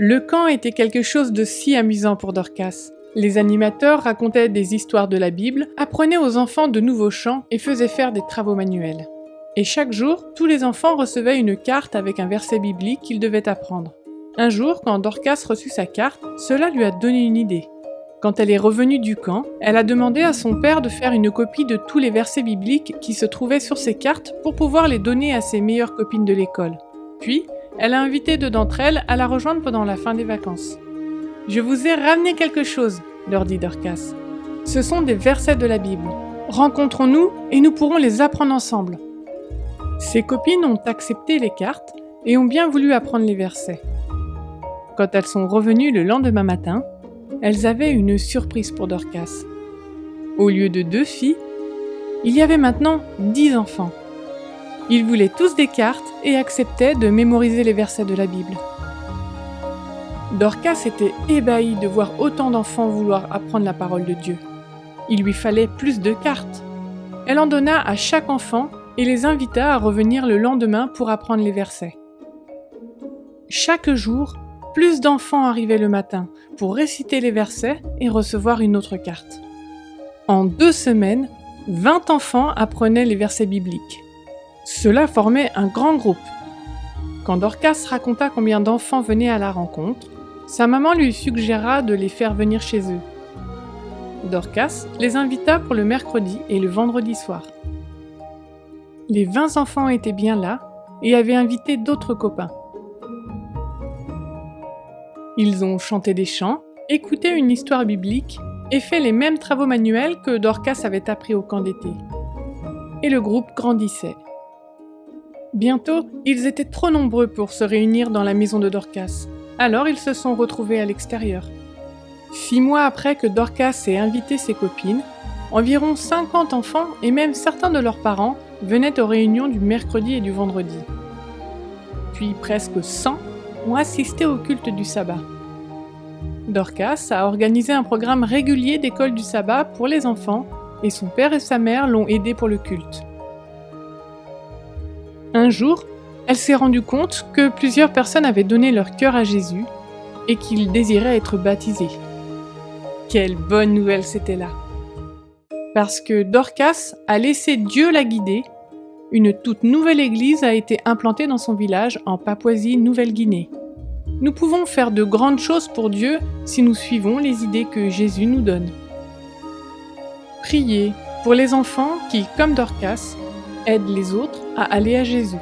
Le camp était quelque chose de si amusant pour Dorcas. Les animateurs racontaient des histoires de la Bible, apprenaient aux enfants de nouveaux chants et faisaient faire des travaux manuels. Et chaque jour, tous les enfants recevaient une carte avec un verset biblique qu'ils devaient apprendre. Un jour, quand Dorcas reçut sa carte, cela lui a donné une idée. Quand elle est revenue du camp, elle a demandé à son père de faire une copie de tous les versets bibliques qui se trouvaient sur ces cartes pour pouvoir les donner à ses meilleures copines de l'école. Puis, elle a invité deux d'entre elles à la rejoindre pendant la fin des vacances. « Je vous ai ramené quelque chose », leur dit Dorcas. « Ce sont des versets de la Bible. Rencontrons-nous et nous pourrons les apprendre ensemble. » Ses copines ont accepté les cartes et ont bien voulu apprendre les versets. Quand elles sont revenues le lendemain matin, elles avaient une surprise pour Dorcas. Au lieu de 2 filles, il y avait maintenant 10 enfants. Ils voulaient tous des cartes et acceptaient de mémoriser les versets de la Bible. Dorcas était ébahie de voir autant d'enfants vouloir apprendre la parole de Dieu. Il lui fallait plus de cartes. Elle en donna à chaque enfant et les invita à revenir le lendemain pour apprendre les versets. Chaque jour, plus d'enfants arrivaient le matin pour réciter les versets et recevoir une autre carte. En 2 semaines, 20 enfants apprenaient les versets bibliques. Cela formait un grand groupe. Quand Dorcas raconta combien d'enfants venaient à la rencontre, sa maman lui suggéra de les faire venir chez eux. Dorcas les invita pour le mercredi et le vendredi soir. Les 20 enfants étaient bien là et avaient invité d'autres copains. Ils ont chanté des chants, écouté une histoire biblique et fait les mêmes travaux manuels que Dorcas avait appris au camp d'été. Et le groupe grandissait. Bientôt, ils étaient trop nombreux pour se réunir dans la maison de Dorcas, alors ils se sont retrouvés à l'extérieur. 6 mois après que Dorcas ait invité ses copines, environ 50 enfants et même certains de leurs parents venaient aux réunions du mercredi et du vendredi. Puis presque 100 ont assisté au culte du sabbat. Dorcas a organisé un programme régulier d'école du sabbat pour les enfants et son père et sa mère l'ont aidé pour le culte. Un jour, elle s'est rendue compte que plusieurs personnes avaient donné leur cœur à Jésus et qu'ils désiraient être baptisés. Quelle bonne nouvelle c'était là! Parce que Dorcas a laissé Dieu la guider, une toute nouvelle église a été implantée dans son village en Papouasie-Nouvelle-Guinée. Nous pouvons faire de grandes choses pour Dieu si nous suivons les idées que Jésus nous donne. Priez pour les enfants qui, comme Dorcas, aident les autres à aller à Jésus.